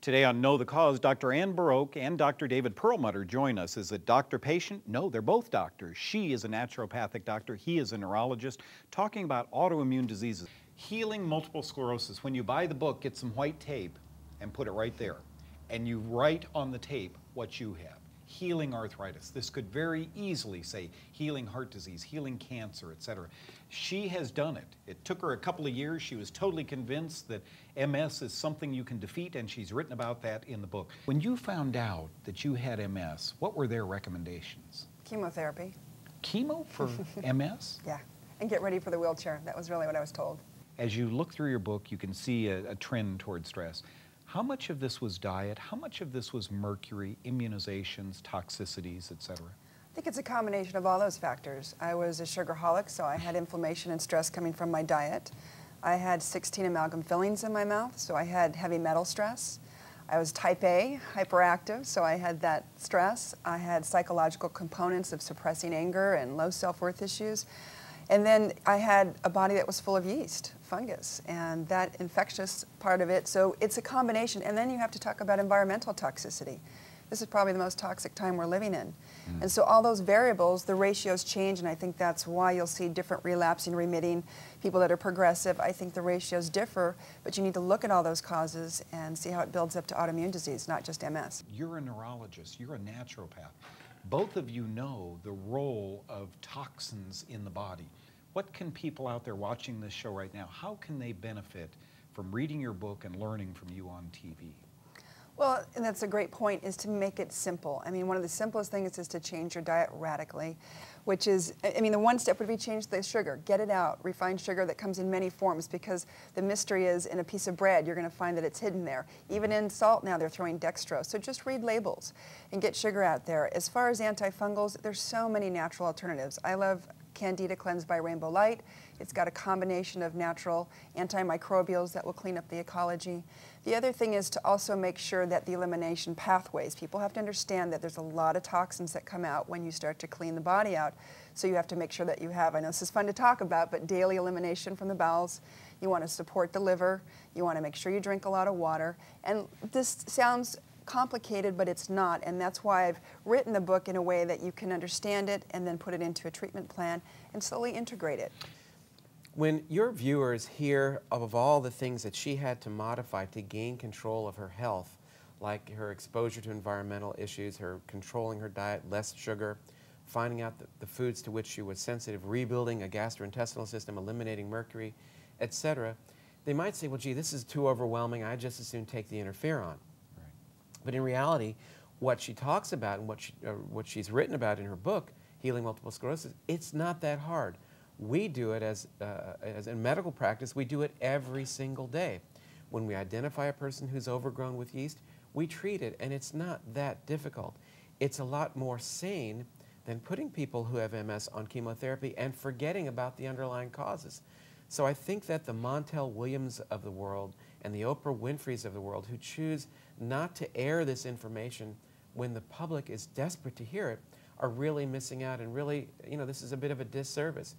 Today on Know the Cause, Dr. Ann Boroch and Dr. David Perlmutter join us. Is it doctor-patient? No, they're both doctors. She is a naturopathic doctor. He is a neurologist, talking about autoimmune diseases. Healing multiple sclerosis. When you buy the book, get some white tape and put it right there. And you write on the tape what you have. Healing arthritis. This could very easily say healing heart disease, healing cancer, etc. She has done it. It took her a couple of years. She was totally convinced that MS is something you can defeat, and she's written about that in the book. When you found out that you had MS, what were their recommendations? Chemotherapy. Chemo for MS? Yeah, and get ready for the wheelchair. That was really what I was told. As you look through your book, you can see a trend toward stress. How much of this was diet? How much of this was mercury, immunizations, toxicities, etc.? I think it's a combination of all those factors. I was a sugarholic, so I had inflammation and stress coming from my diet. I had 16 amalgam fillings in my mouth, so I had heavy metal stress. I was type A, hyperactive, so I had that stress. I had psychological components of suppressing anger and low self-worth issues. And then I had a body that was full of yeast, fungus, and that infectious part of it. So it's a combination. And then you have to talk about environmental toxicity. This is probably the most toxic time we're living in. And so all those variables, the ratios change, and I think that's why you'll see different relapsing, remitting, people that are progressive. I think the ratios differ, but you need to look at all those causes and see how it builds up to autoimmune disease, not just MS. You're a neurologist, you're a naturopath. Both of you know the role of toxins in the body. What can people out there watching this show right now, how can they benefit from reading your book and learning from you on TV? Well, and that's a great point, is to make it simple. I mean, one of the simplest things is to change your diet radically, which is, I mean, the one step would be change the sugar. Get it out. Refined sugar that comes in many forms, because the mystery is in a piece of bread, you're going to find that it's hidden there. Even in salt now, they're throwing dextrose. So just read labels and get sugar out there. As far as antifungals, there's so many natural alternatives. I love Candida Cleanse by Rainbow Light. It's got a combination of natural antimicrobials that will clean up the ecology. The other thing is to also make sure that the elimination pathways, people have to understand that there's a lot of toxins that come out when you start to clean the body out. So you have to make sure that you have, I know this is fun to talk about, but daily elimination from the bowels. You want to support the liver. You want to make sure you drink a lot of water. And this sounds complicated, but it's not, and that's why I've written the book in a way that you can understand it and then put it into a treatment plan and slowly integrate it. When your viewers hear of all the things that she had to modify to gain control of her health, like her exposure to environmental issues, her controlling her diet, less sugar, finding out the foods to which she was sensitive, rebuilding a gastrointestinal system, eliminating mercury, etc., they might say, well, gee, this is too overwhelming. I'd just as soon take the interferon. But in reality, what she talks about and what she's written about in her book, Healing Multiple Sclerosis, it's not that hard. We do it as in medical practice, we do it every single day. When we identify a person who's overgrown with yeast, we treat it, and it's not that difficult. It's a lot more sane than putting people who have MS on chemotherapy and forgetting about the underlying causes. So I think that the Montel Williams of the world and the Oprah Winfreys of the world who choose not to air this information when the public is desperate to hear it are really missing out, and really, you know, this is a bit of a disservice.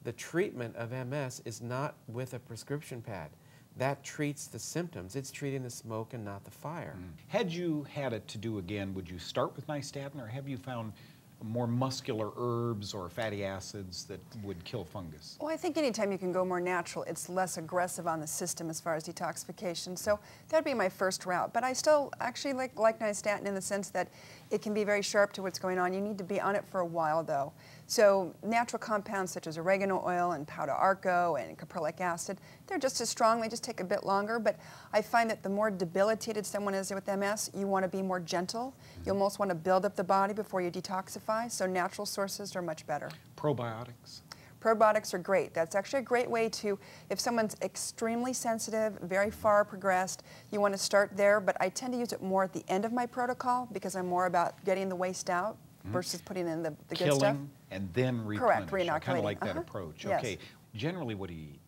The treatment of MS is not with a prescription pad. That treats the symptoms. It's treating the smoke and not the fire. Had you had it to do again, would you start with nystatin, or have you found more muscular herbs or fatty acids that would kill fungus? Well, I think anytime you can go more natural, it's less aggressive on the system as far as detoxification. So that'd be my first route. But I still actually like nystatin in the sense that it can be very sharp to what's going on. You need to be on it for a while, though. So natural compounds such as oregano oil and Pau d'Arco and caprylic acid, they're just as strong, they just take a bit longer. But I find that the more debilitated someone is with MS, you want to be more gentle. You almost want to build up the body before you detoxify, so natural sources are much better. Probiotics? Probiotics are great. That's actually a great way to, if someone's extremely sensitive, very far progressed, you want to start there, but I tend to use it more at the end of my protocol because I'm more about getting the waste out versus putting in the good stuff. Killing and then replenish. Correct, reinoculating. I kind of like that approach. Yes. Okay, generally what do you eat?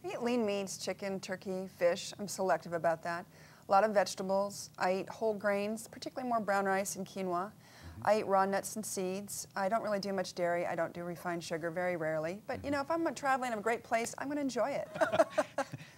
I eat lean meats, chicken, turkey, fish. I'm selective about that. A lot of vegetables. I eat whole grains, particularly more brown rice and quinoa. I eat raw nuts and seeds. I don't really do much dairy. I don't do refined sugar, very rarely. But you know, if I'm traveling in a great place, I'm going to enjoy it.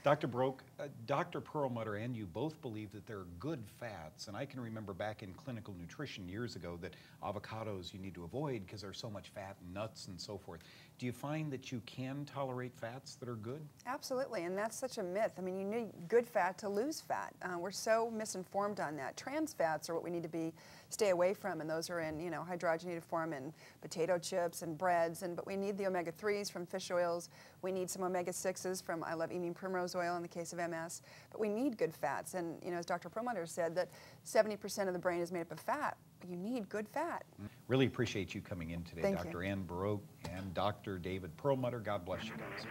Dr. Boroch, Dr. Perlmutter and you both believe that there are good fats, and I can remember back in clinical nutrition years ago that avocados you need to avoid because there's so much fat in nuts and so forth. Do you find that you can tolerate fats that are good? Absolutely, and that's such a myth. I mean, you need good fat to lose fat. We're so misinformed on that. Trans fats are what we need to stay away from, and those are in, you know, hydrogenated form in potato chips and breads. But we need the omega-3s from fish oils. We need some omega-6s from, I love evening primrose oil in the case of MS. But we need good fats, and you know, as Dr. Perlmutter said, that 70% of the brain is made up of fat. You need good fat. Really appreciate you coming in today, Thank Dr. you. Ann Boroch and Dr. David Perlmutter. God bless you guys.